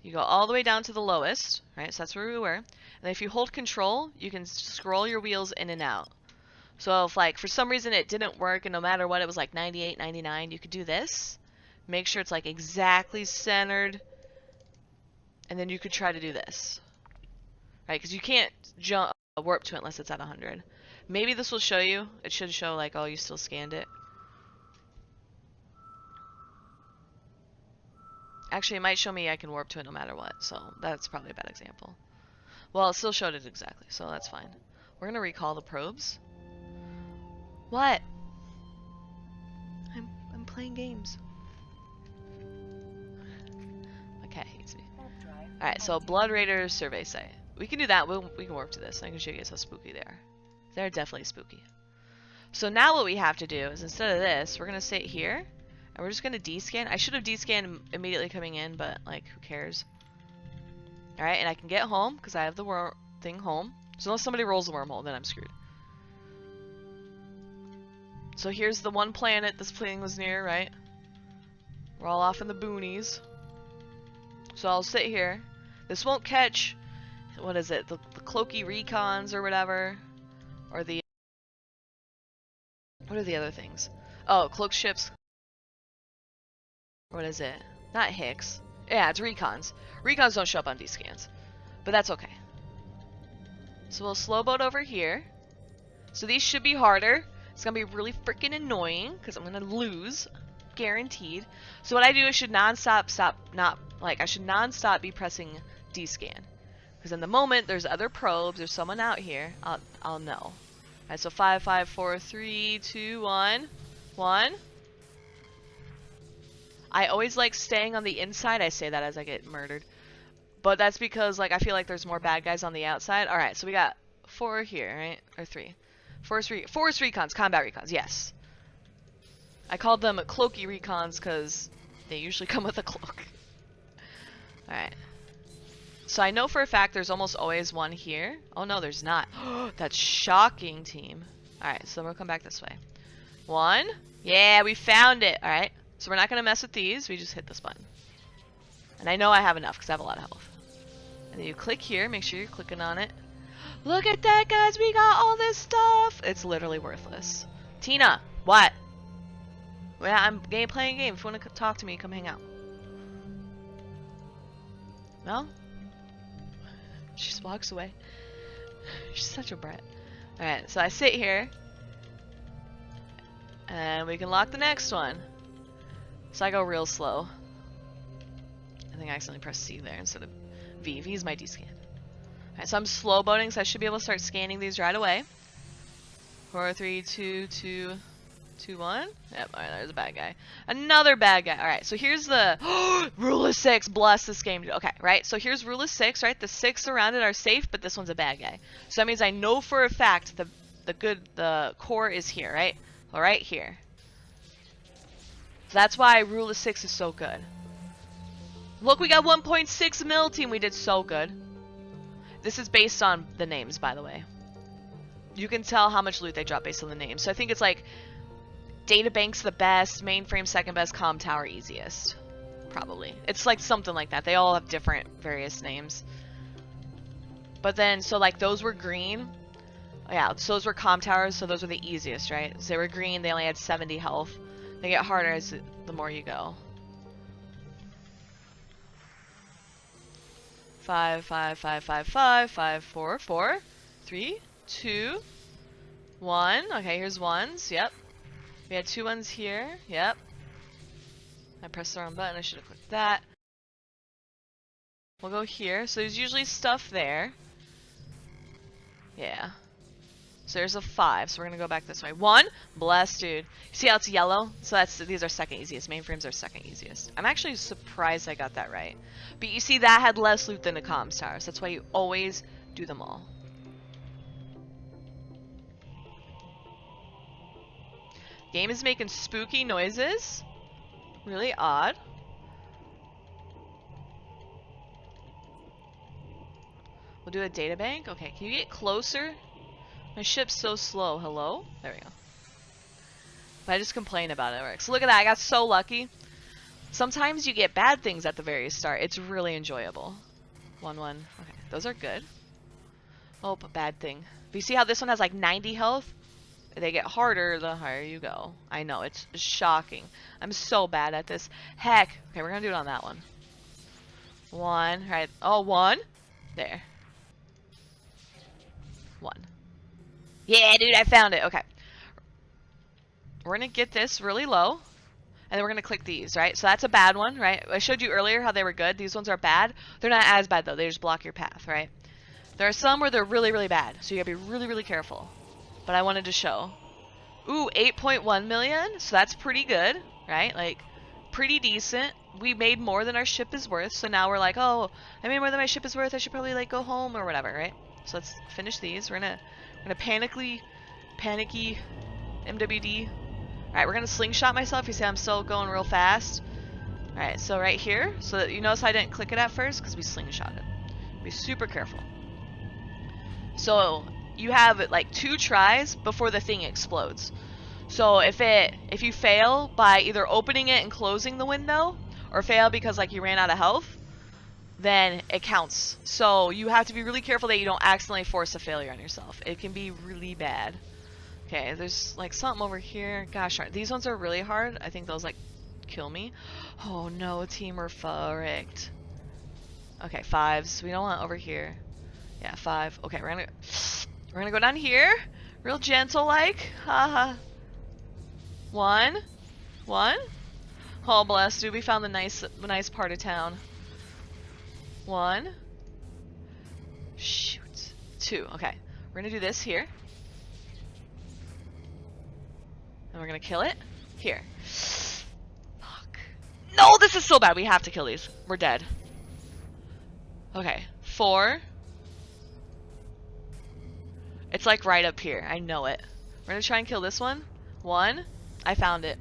S2: you go all the way down to the lowest, right? So that's where we were. And then if you hold control, you can scroll your wheels in and out. So if like for some reason it didn't work and no matter what it was like 98, 99, you could do this. Make sure it's like exactly centered. And then you could try to do this. Right? Because you can't jump warp to it unless it's at 100. Maybe this will show you. It should show like, oh, you still scanned it. Actually, it might show me I can warp to it no matter what, so that's probably a bad example. Well, it still showed it exactly, so that's fine. We're gonna recall the probes. What? I'm playing games. My cat hates me. Alright, so Blood Raiders survey site. We can do that. We can warp to this. I can show you guys how spooky they are. They're definitely spooky. So now what we have to do is instead of this, we're gonna sit here and we're just gonna descan. I should have descanned immediately coming in, but like who cares? Alright, and I can get home because I have the thing home. So unless somebody rolls a wormhole, then I'm screwed. So here's the one planet this plane was near, right? We're all off in the boonies. So I'll sit here. This won't catch, what is it, the cloaky recons or whatever. Or the What are the other things? Oh, cloak ships. What is it? Not Hicks. Yeah, it's recons. Recons don't show up on D-scans. But that's okay. So we'll slow boat over here. So these should be harder. It's gonna be really freaking annoying because I'm gonna lose, guaranteed. So what I do is should non-stop be pressing D-scan, because in the moment there's other probes, there's someone out here, I'll know. All right, so 5, 5, 4, 3, 2, 1, 1. I always like staying on the inside. I say that as I get murdered, but that's because like I feel like there's more bad guys on the outside. All right, so we got 4 here, right, or 3. Forest recons, combat recons, yes. I called them cloaky recons because they usually come with a cloak. Alright. So I know for a fact there's almost always one here. Oh no, there's not. That's shocking, team. Alright, so we'll come back this way. 1. Yeah, we found it. Alright, so we're not going to mess with these. We just hit this button. And I know I have enough because I have a lot of health. And then you click here. Make sure you're clicking on it. Look at that, guys. We got all this stuff. It's literally worthless. Tina, what? Well, I'm playing a game. If you want to talk to me, come hang out. No? She just walks away. She's such a brat. Alright, so I sit here. And we can lock the next one. So I go real slow. I think I accidentally pressed C there instead of V. V is my D-scan. Alright, so I'm slow boating, so I should be able to start scanning these right away. 4, 3, 2, 2, 2, 1. Yep, alright, there's a bad guy. Another bad guy. Alright, so here's the rule of 6. Bless this game. Okay, right? So here's rule of 6, right? The 6 around it are safe, but this one's a bad guy. So that means I know for a fact the core is here, right? All right, here. So that's why rule of 6 is so good. Look, we got 1.6 mil, team. We did so good. This is based on the names, by the way. You can tell how much loot they drop based on the names. So I think it's like Databank's the best, Mainframe second best, Comm Tower easiest. Probably. It's like something like that. They all have different various names. But then, so like those were green. Yeah, so those were Comm Towers, so those were the easiest, right? So they were green, they only had 70 health. They get harder as the more you go. 5, 5, 5, 5, 5, 5, 4, 4, 3, 2, 1. Okay, here's ones. Yep. We had 2 ones here. Yep. I pressed the wrong button. I should have clicked that. We'll go here. So there's usually stuff there. Yeah. So there's a 5. So we're gonna go back this way. 1. Bless, dude. See how it's yellow? So these are second easiest. Mainframes are second easiest. I'm actually surprised I got that right. But you see, that had less loot than the comms tower. So that's why you always do them all. Game is making spooky noises. Really odd. We'll do a databank. Okay, can you get closer? My ship's so slow. Hello? There we go. But I just complain about it. So look at that. I got so lucky. Sometimes you get bad things at the very start. It's really enjoyable. 1, 1. Okay, those are good. Oh, but bad thing. But you see how this one has like 90 health? They get harder the higher you go. I know, it's shocking. I'm so bad at this. Heck. Okay, we're gonna do it on that one. 1. Right. Oh, 1. There. 1. Yeah, dude, I found it. Okay. We're gonna get this really low. And then we're gonna click these, right? So that's a bad one, right? I showed you earlier how they were good. These ones are bad. They're not as bad though. They just block your path, right? There are some where they're really, really bad. So you gotta be really, really careful. But I wanted to show. Ooh, 8.1 million. So that's pretty good, right? Like, pretty decent. We made more than our ship is worth. So now we're like, oh, I made more than my ship is worth. I should probably like go home or whatever, right? So let's finish these. We're gonna panicky MWD. Alright, we're gonna slingshot myself. You see I'm still going real fast. Alright, so right here. So that you notice I didn't click it at first because we slingshotted. Be super careful. So you have like 2 tries before the thing explodes. So if you fail by either opening it and closing the window, or fail because like you ran out of health, then it counts. So you have to be really careful that you don't accidentally force a failure on yourself. It can be really bad. Okay, there's like something over here. Gosh, these ones are really hard. I think those like kill me. Oh no, team, we're fricked. Okay, 5s. We don't want over here. Yeah, 5. Okay, we're gonna go down here. Real gentle like. Haha. 1. 1. Oh bless, dude, we found the nice part of town. 1. Shoot. 2. Okay. We're gonna do this here. And we're gonna kill it. Here. Fuck. No, this is so bad. We have to kill these. We're dead. Okay. 4. It's like right up here. I know it. We're gonna try and kill this one. 1. I found it.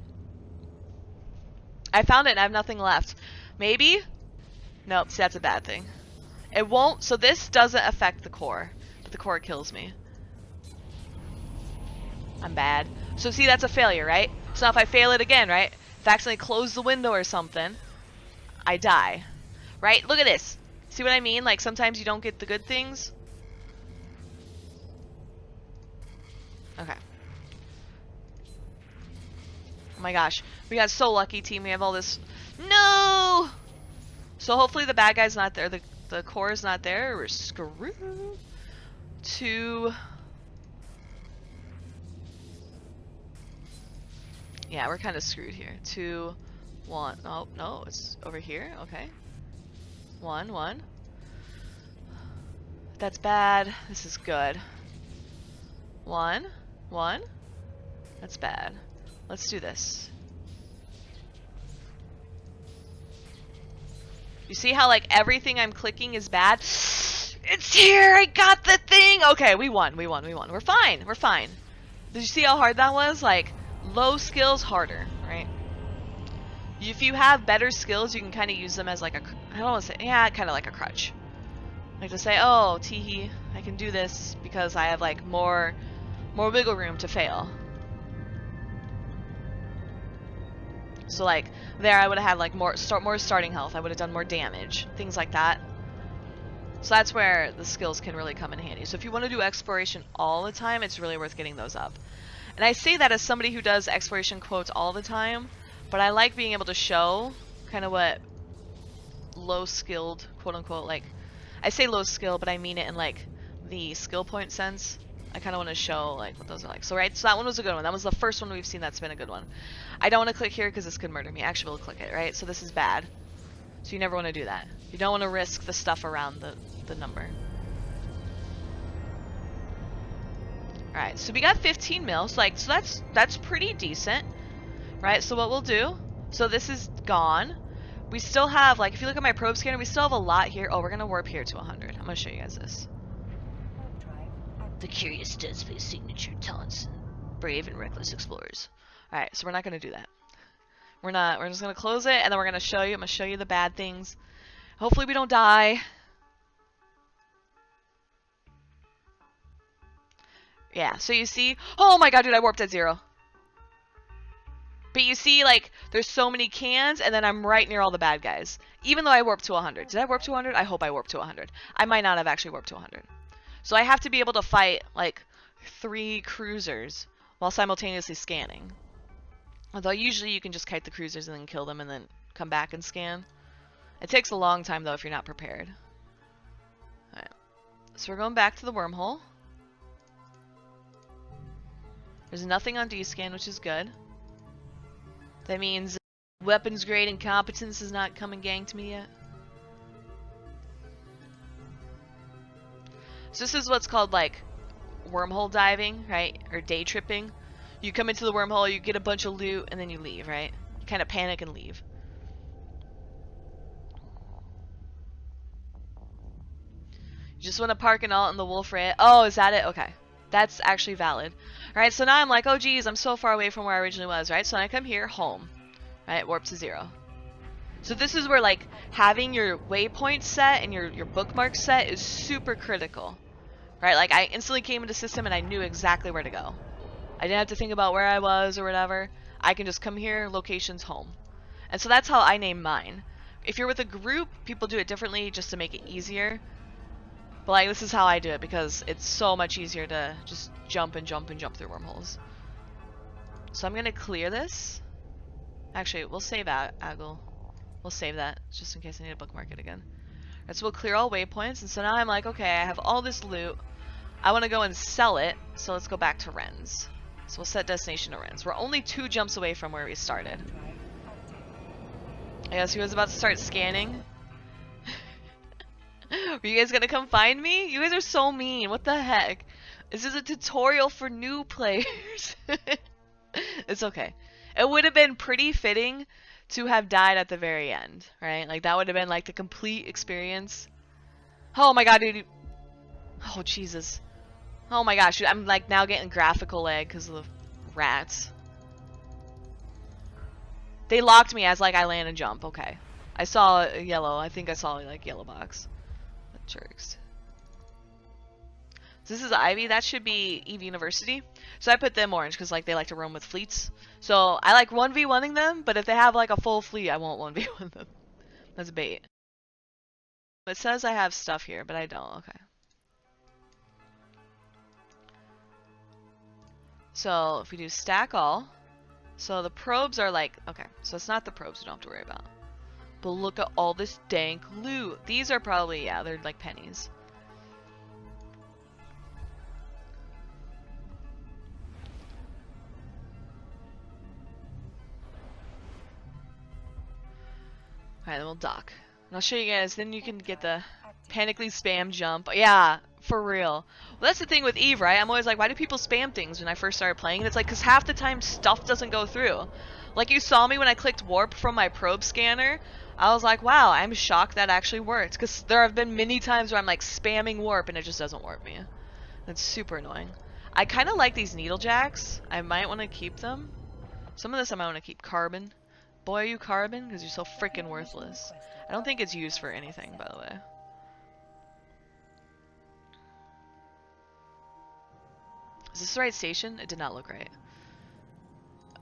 S2: I found it and I have nothing left. Maybe? Nope, see, that's a bad thing. It won't, so this doesn't affect the core. But the core kills me. I'm bad. So see, that's a failure, right? So now if I fail it again, right? If I accidentally close the window or something, I die. Right? Look at this. See what I mean? Like sometimes you don't get the good things. Okay. Oh my gosh. We got so lucky, team. We have all this. No! So hopefully the bad guy's not there. The core is not there. We're screwed. 2. Yeah, we're kind of screwed here. 2, 1. Oh, no, it's over here. Okay. 1, 1. That's bad. This is good. 1, 1. That's bad. Let's do this. You see how like everything I'm clicking is bad? It's here! I got the thing! Okay, we won. We're fine. We're fine. Did you see how hard that was? Like, low skills, harder, right? If you have better skills, you can kind of use them as like a, I don't want to say, yeah, kind of like a crutch. Like to say, oh, teehee, I can do this because I have like more wiggle room to fail. So like there I would have had like more starting health. I would have done more damage, things like that. So that's where the skills can really come in handy. So if you want to do exploration all the time, it's really worth getting those up. And I say that as somebody who does exploration quotes all the time, but I like being able to show kind of what low skilled, quote unquote, like I say low skill, but I mean it in like the skill point sense. I kind of want to show like what those are like. So right, so that one was a good one. That was the first one we've seen that's been a good one. I don't want to click here because this could murder me. Actually, we'll click it, right? So this is bad. So you never want to do that. You don't want to risk the stuff around the number. Alright, so we got 15 mils. So that's pretty decent. Right, so what we'll do, so this is gone. We still have, like, if you look at my probe scanner, we still have a lot here. Oh, we're going to warp here to 100. I'm going to show you guys this. The curious does face signature taunts brave and reckless explorers. Alright, so we're not going to do that. We're just going to close it, and then we're going to show you, I'm going to show you the bad things. Hopefully we don't die. Yeah, so you see, oh my god, dude, I warped at 0. But you see, like, there's so many cans, and then I'm right near all the bad guys. Even though I warped to 100. Did I warp to 100? I hope I warped to 100. I might not have actually warped to 100. So I have to be able to fight, like, 3 cruisers while simultaneously scanning. Although usually you can just kite the cruisers and then kill them and then come back and scan. It takes a long time, though, if you're not prepared. Alright. So we're going back to the wormhole. There's nothing on D-scan, which is good. That means weapons grade incompetence has not come and ganked me yet. So this is what's called like wormhole diving, right? Or day tripping. You come into the wormhole, you get a bunch of loot, and then you leave, right? You kind of panic and leave. You just want to park and alt in the wolf rat. Oh, is that it? Okay. That's actually valid. Alright, so now I'm like, oh geez, I'm so far away from where I originally was, right? So when I come here, home. Right, warp to 0. So this is where like having your waypoint set and your bookmark set is super critical. Right, like I instantly came into system and I knew exactly where to go. I didn't have to think about where I was or whatever. I can just come here, locations, home. And so that's how I name mine. If you're with a group, people do it differently just to make it easier. But like, this is how I do it because it's so much easier to just jump and jump and jump through wormholes. So I'm gonna clear this. Actually, we'll save Aggle. We'll save that just in case I need to bookmark it again. Alright, so we'll clear all waypoints, and so now I'm like, okay, I have all this loot. I want to go and sell it, so let's go back to Ren's. So we'll set destination to Ren's. We're only 2 jumps away from where we started. I guess he was about to start scanning. Are you guys gonna come find me? You guys are so mean. What the heck? This is a tutorial for new players. It's okay. It would have been pretty fitting to have died at the very end, right? Like, that would have been like the complete experience. Oh my god, dude. Oh, Jesus. Oh my gosh, I'm like now getting graphical lag because of the rats. They locked me as like I land and jump. Okay. I saw a yellow. I think I saw like yellow box. That jerks. So this is Ivy. That should be Eve University. So I put them orange because like they like to roam with fleets. So I like 1v1ing them, but if they have like a full fleet, I won't 1v1 them. That's bait. It says I have stuff here, but I don't. Okay. So if we do stack all, so the probes are like, okay, so it's not the probes we don't have to worry about. But look at all this dank loot. These are probably, yeah, they're like pennies. Alright, then we'll dock. And I'll show you guys, then you can get the panically spam jump. Yeah, for real. Well, that's the thing with Eve, right? I'm always like, why do people spam things when I first started playing? And it's like, because half the time stuff doesn't go through. Like you saw me when I clicked warp from my probe scanner. I was like, wow, I'm shocked that actually worked. Because there have been many times where I'm like spamming warp and it just doesn't warp me. That's super annoying. I kind of like these needle jacks. I might want to keep them. Some of this I might want to keep. Carbon. Boy, are you carbon? Because you're so freaking worthless. I don't think it's used for anything, by the way. Is this the right station? It did not look right.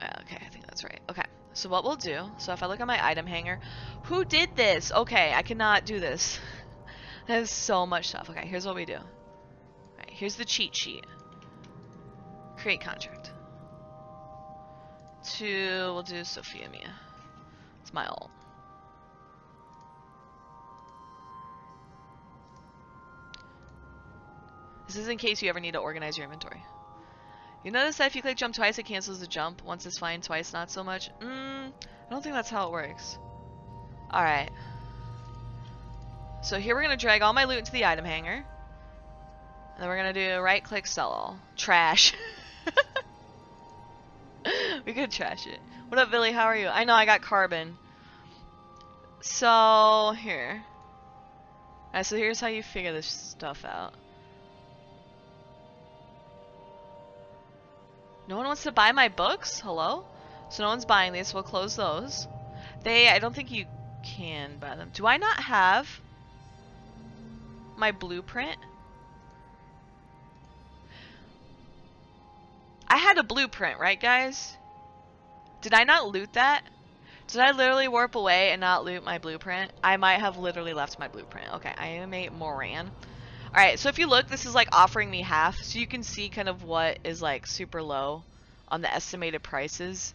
S2: Okay, I think that's right. Okay, so what we'll do, so if I look at my item hanger, who did this? Okay, I cannot do this. I have so much stuff. Okay, here's what we do. Alright, here's the cheat sheet. Create contract. We'll do Sophia Mia. It's my ult. This is in case you ever need to organize your inventory. You notice that if you click jump twice, it cancels the jump. Once it's fine, twice not so much. I don't think that's how it works. Alright. So here we're going to drag all my loot into the item hanger. And then we're going to do right click sell all. Trash. We could trash it. What up, Billy? How are you? I know I got carbon. So here. Alright, so here's how you figure this stuff out. No one wants to buy my books? Hello? So no one's buying these, so we'll close those. I don't think you can buy them. Do I not have my blueprint? I had a blueprint, right guys? Did I not loot that? Did I literally warp away and not loot my blueprint? I might have literally left my blueprint. Okay, I animate Moran. Alright, so if you look, this is like offering me half, so you can see kind of what is like super low on the estimated prices.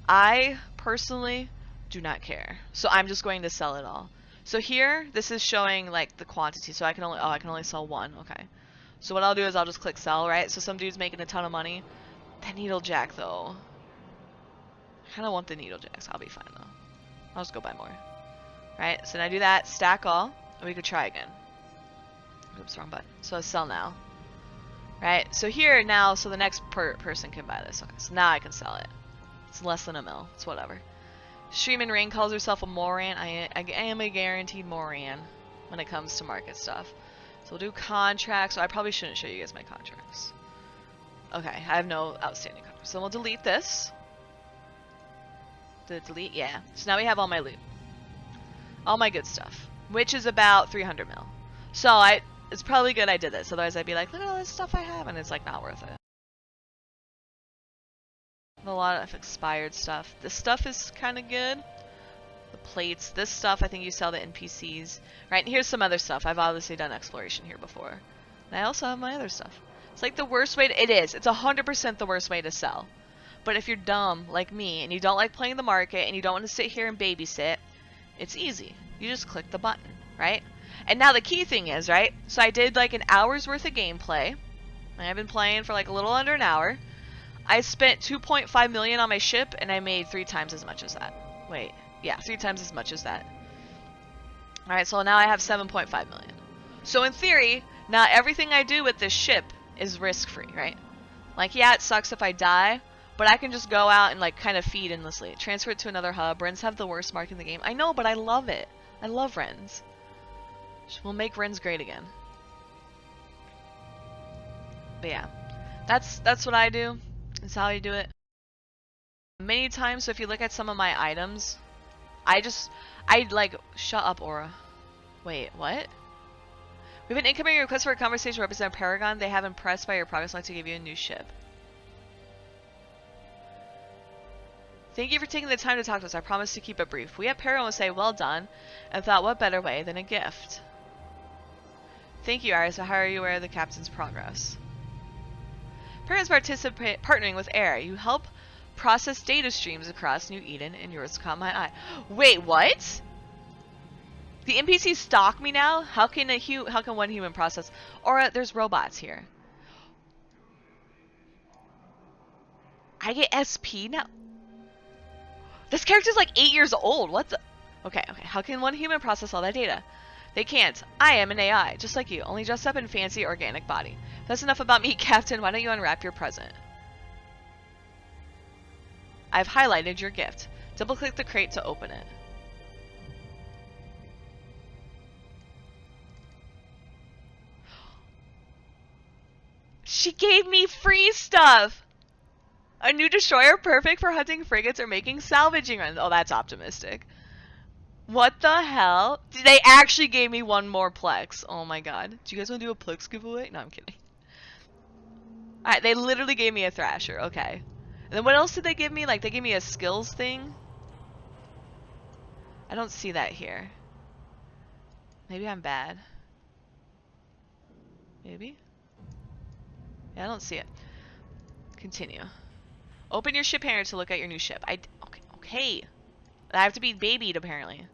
S2: I personally do not care, so I'm just going to sell it all. So here, this is showing like the quantity, so I can only sell one. Okay, so what I'll do is I'll just click sell, right? So some dude's making a ton of money. That needle jack though, I kind of want the needle jacks. I'll be fine though. I'll just go buy more. Right, so now I do that, stack all, and we could try again. Oops, wrong button. So I sell now. Right, so here now, so the next person can buy this. Okay, so now I can sell it. It's less than a mil. It's whatever. Stream and Rain calls herself a Moran. I am a guaranteed Moran when it comes to market stuff. So we'll do contracts. So I probably shouldn't show you guys my contracts. Okay, I have no outstanding contracts. So we'll delete this. Did it delete? Yeah. So now we have all my loot. All my good stuff. Which is about 300 mil. So it's probably good I did this, otherwise I'd be like, look at all this stuff I have, and it's like not worth it. A lot of expired stuff. This stuff is kind of good. The plates. This stuff, I think you sell the NPCs. Right, and here's some other stuff. I've obviously done exploration here before. And I also have my other stuff. It's like the worst way to... It is. It's 100% the worst way to sell. But if you're dumb, like me, and you don't like playing the market, and you don't want to sit here and babysit, it's easy. You just click the button, right? And now the key thing is, right? So I did like an hour's worth of gameplay. I've been playing for like a little under an hour. I spent 2.5 million on my ship, and I made 3 times as much as that. Wait, yeah, 3 times as much as that. Alright, so now I have 7.5 million. So in theory, now everything I do with this ship is risk-free, right? Like, yeah, it sucks if I die, but I can just go out and like kind of feed endlessly. Transfer it to another hub. Wrens have the worst mark in the game. I know, but I love it. I love Wrens. We'll make Wrens great again. But yeah, that's what I do. That's how I do it. Many times, so if you look at some of my items, I like, shut up, Aura. Wait, what? We have an incoming request for a conversation with Representative Paragon. They have impressed by your progress, like to give you a new ship. Thank you for taking the time to talk to us. I promise to keep it brief. We at Paragon will say, well done, and thought what better way than a gift. Thank you, Iris. How are you aware of the captain's progress? Paragon's partnering with AIR. You help process data streams across New Eden, and yours caught my eye. Wait, what? The NPCs stalk me now? How can one human process? Or there's robots here. I get SP now? This character's like 8 years old. What the? Okay. How can one human process all that data? They can't. I am an AI, just like you, only dressed up in fancy organic body. That's enough about me, Captain. Why don't you unwrap your present? I've highlighted your gift. Double-click the crate to open it. She gave me free stuff! A new destroyer perfect for hunting frigates or making salvaging runs. Oh, that's optimistic. What the hell? They actually gave me 1 more Plex. Oh my god. Do you guys want to do a Plex giveaway? No, I'm kidding. Alright, they literally gave me a Thrasher. Okay. And then what else did they give me? Like, they gave me a skills thing? I don't see that here. Maybe I'm bad. Maybe? Yeah, I don't see it. Continue. Open your ship hangar to look at your new ship. Okay. I have to be babied, apparently.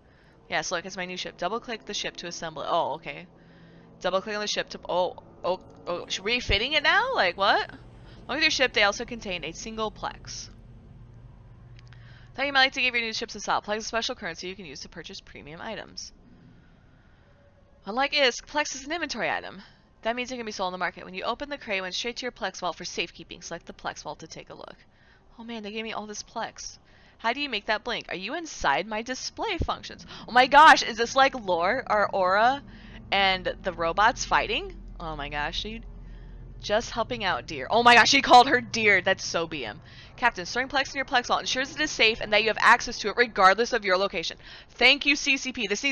S2: Yes, look, it's my new ship. Double-click the ship to assemble it. Oh, okay. Double-click on the ship to... Oh. Refitting it now? Like, what? Along with your ship, they also contain a single Plex. Thought you might like to give your new ships a salt. Plex is a special currency you can use to purchase premium items. Unlike ISK, Plex is an inventory item. That means it can be sold on the market. When you open the crate, it went straight to your Plex vault for safekeeping. Select the Plex vault to take a look. Oh man, they gave me all this Plex. How do you make that blink? Are you inside my display functions? Oh my gosh, is this like lore or Aura and the robots fighting? Oh my gosh, dude. Just helping out, dear. Oh my gosh, she called her dear. That's so BM. Captain, storing Plex in your Plex vault ensures it is safe and that you have access to it regardless of your location. Thank you, CCP. This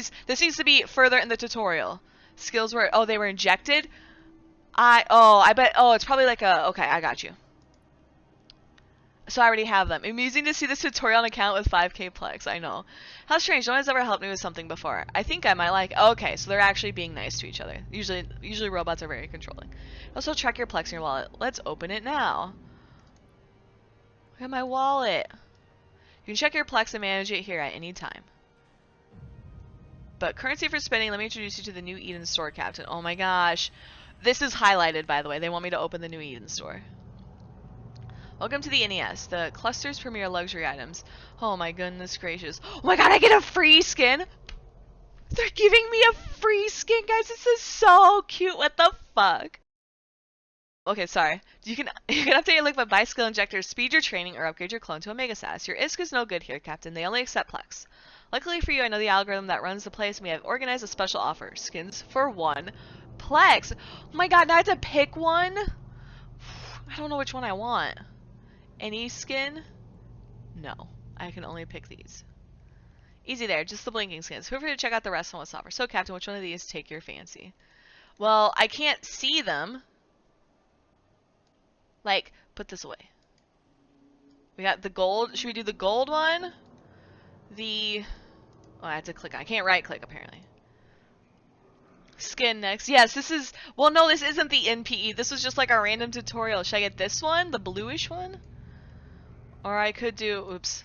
S2: needs to be further in the tutorial. Skills were... Oh, they were injected? I bet... Oh, it's probably like a... Okay, I got you. So I already have them. Amusing to see this tutorial on account with 5k Plex. I know. How strange. No one's ever helped me with something before. I think I might like... Okay, so they're actually being nice to each other. Usually robots are very controlling. Also, track your Plex in your wallet. Let's open it now. Look at my wallet. You can check your Plex and manage it here at any time. But currency for spending, let me introduce you to the New Eden store, Captain. Oh my gosh. This is highlighted, by the way. They want me to open the New Eden store. Welcome to the NES, the cluster's premier luxury items. Oh my goodness gracious. Oh my god, I get a free skin! They're giving me a free skin, guys. This is so cute. What the fuck? Okay, sorry. You can update your liquid by skill injectors, speed your training, or upgrade your clone to a Mega Sass. Your ISK is no good here, Captain. They only accept Plex. Luckily for you, I know the algorithm that runs the place, and we have organized a special offer. Skins for 1 Plex. Oh my god, now I have to pick one? I don't know which one I want. Any skin? No. I can only pick these. Easy there, just the blinking skins. Feel free to check out the rest on what's offered. So, Captain, which one of these take your fancy? Well, I can't see them. Like, put this away. We got the gold. Should we do the gold one? The Oh, I had to click on. I can't right click apparently. Skin next. Yes, this is. Well, no, this isn't the NPE. This was just like a random tutorial. Should I get this one, the bluish one, or I could do. Oops.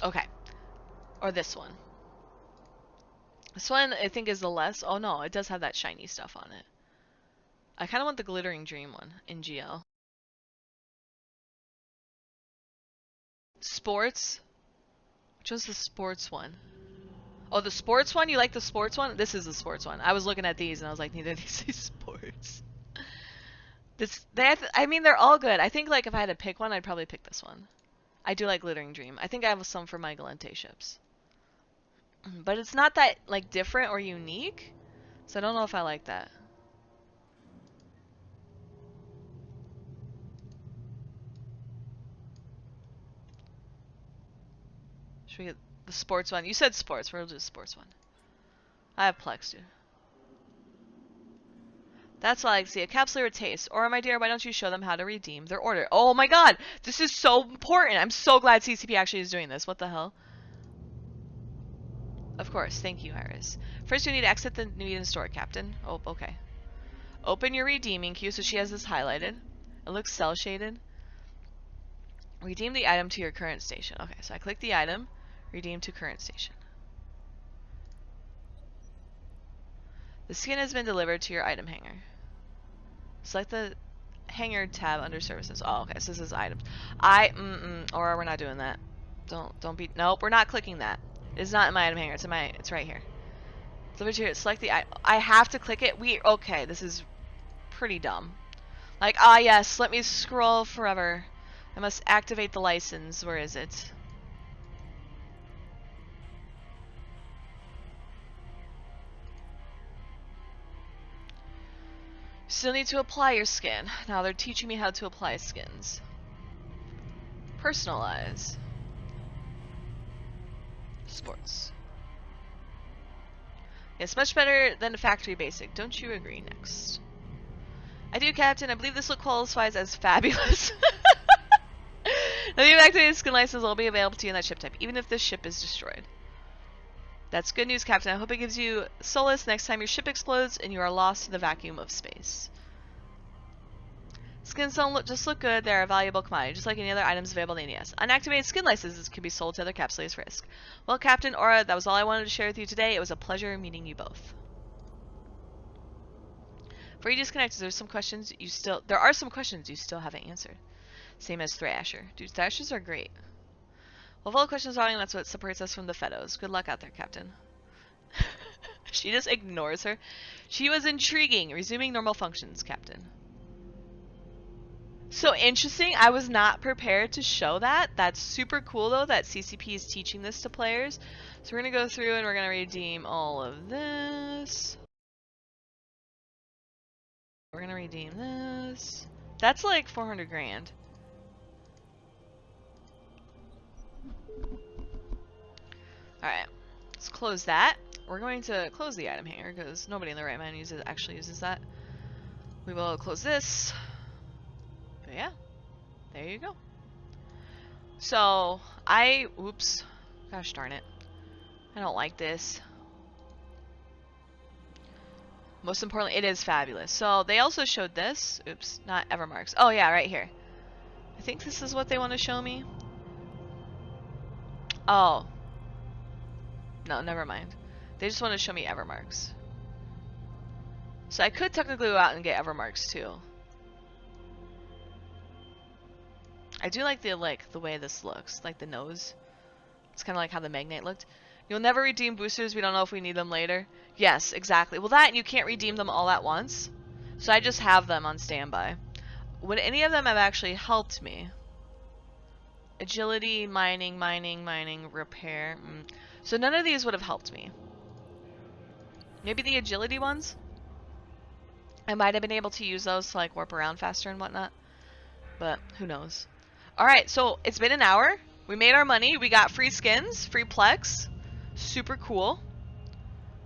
S2: Okay. Or this one. This one I think is the less. Oh no, it does have that shiny stuff on it. I kind of want the glittering dream one in GL. Sports. Which was the sports one? Oh, the sports one? You like the sports one? This is the sports one. I was looking at these and I was like, neither of these is sports. I mean, they're all good. I think like if I had to pick one, I'd probably pick this one. I do like Glittering Dream. I think I have some for my Galente ships. But it's not that like different or unique. So I don't know if I like that. Should we get the sports one? You said sports. We'll do the sports one. I have Plex, dude. That's what I like to see. A capsule or a taste. Or, my dear, why don't you show them how to redeem their order? Oh my god! This is so important! I'm so glad CCP actually is doing this. What the hell? Of course. Thank you, Iris. First, you need to exit the Nubian store, Captain. Oh, okay. Open your redeeming queue. So she has this highlighted. It looks cel-shaded. Redeem the item to your current station. Okay, so I click the item. Redeem to current station. The skin has been delivered to your item hanger. Select the hanger tab under services. Oh, okay, so this is items. Or we're not doing that. Don't be, nope, we're not clicking that. It's not in my item hanger, it's right here. Delivered to here, select the item. I have to click it? Okay, this is pretty dumb. Like, yes, let me scroll forever. I must activate the license. Where is it? Still need to apply your skin. Now they're teaching me how to apply skins. Personalize. Sports. It's much better than a factory basic. Don't you agree? Next. I do, Captain. I believe this look qualifies as fabulous. The new activated skin license will be available to you in that ship type, even if this ship is destroyed. That's good news, Captain. I hope it gives you solace next time your ship explodes and you are lost to the vacuum of space. Skins don't just look good, they're a valuable commodity, just like any other items available in the NES. Unactivated skin licenses can be sold to other capsuleers for risk. Well, Captain Aura, that was all I wanted to share with you today. It was a pleasure meeting you both. Before you disconnect, there are some questions you still haven't answered. Same as Thrasher. Dude, Thrashers are great. Well, if all the questions are wrong, that's what separates us from the Fedos. Good luck out there, Captain. She just ignores her. She was intriguing. Resuming normal functions, Captain. So interesting. I was not prepared to show that. That's super cool, though, that CCP is teaching this to players. So we're going to go through and we're going to redeem all of this. We're going to redeem this. That's like 400 grand. Alright, let's close that. We're going to close the item hanger because nobody in their right mind actually uses that. We will close this. But yeah, there you go. So, oops, gosh darn it. I don't like this. Most importantly, it is fabulous. So, they also showed this. Oops, not Evermarks. Oh yeah, right here. I think this is what they want to show me. Oh. No, never mind. They just want to show me Evermarks. So I could technically go out and get Evermarks too. I do like the way this looks, like the nose. It's kind of like how the Magnate looked. You'll never redeem boosters. We don't know if we need them later. Yes, exactly. Well, that and you can't redeem them all at once. So I just have them on standby. Would any of them have actually helped me? Agility, mining, repair. So none of these would have helped me. Maybe the agility ones? I might have been able to use those to like warp around faster and whatnot. But who knows. Alright, so it's been an hour. We made our money. We got free skins, free Plex. Super cool.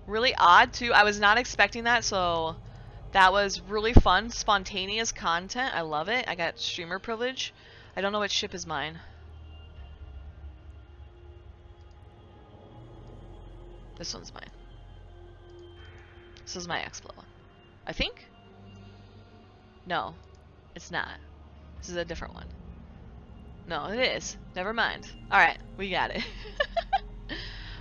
S2: Really odd too. I was not expecting that, so that was really fun. Spontaneous content. I love it. I got streamer privilege. I don't know which ship is mine. This one's mine. This is my Explo. I think? No, it's not. This is a different one. No, it is. Never mind. Alright, we got it.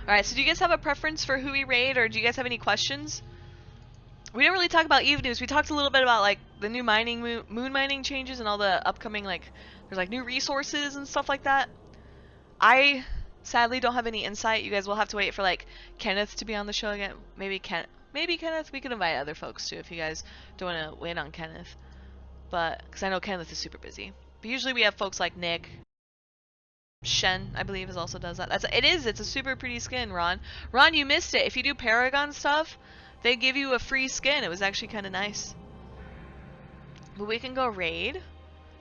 S2: Alright, so do you guys have a preference for who we raid, or do you guys have any questions? We didn't really talk about Eve news. We talked a little bit about, like, the new mining, moon mining changes and all the upcoming, like, there's, like, new resources and stuff like that. I sadly don't have any insight. You guys will have to wait for, like, Kenneth to be on the show again. Maybe Kenneth. We could invite other folks, too, if you guys don't want to wait on Kenneth. But, because I know Kenneth is super busy. But usually we have folks like Nick. Shen, I believe, also does that. It's a super pretty skin, Ron. Ron, you missed it. If you do Paragon stuff, they give you a free skin. It was actually kind of nice. But we can go raid.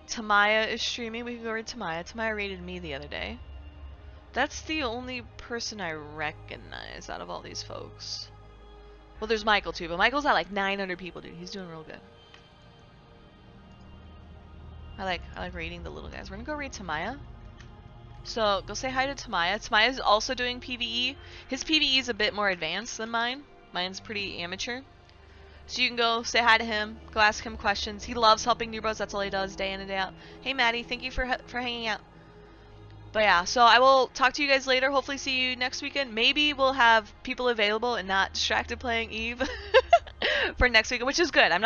S2: Tamaya is streaming. We can go raid Tamaya. Tamaya raided me the other day. That's the only person I recognize out of all these folks. Well, there's Michael too, but Michael's at like 900 people, dude. He's doing real good. I like raiding the little guys. We're gonna go raid Tamaya. So, go say hi to Tamaya. Tamaya's also doing PvE. His PvE is a bit more advanced than mine. Mine's pretty amateur. So you can go say hi to him, go ask him questions. He loves helping new bros. That's all he does day in and day out. Hey, Maddie, thank you for hanging out. But yeah, so I will talk to you guys later. Hopefully see you next weekend. Maybe we'll have people available and not distracted playing Eve for next weekend, which is good. I'm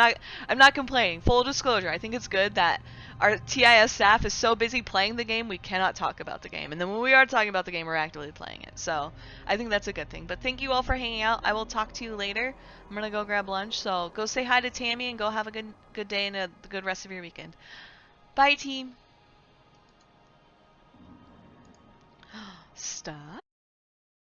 S2: not complaining. Full disclosure, I think it's good that our TIS staff is so busy playing the game we cannot talk about the game. And then when we are talking about the game, we're actively playing it. So I think that's a good thing. But thank you all for hanging out. I will talk to you later. I'm gonna go grab lunch. So go say hi to Tammy and go have a good day and a good rest of your weekend. Bye, team. Stop.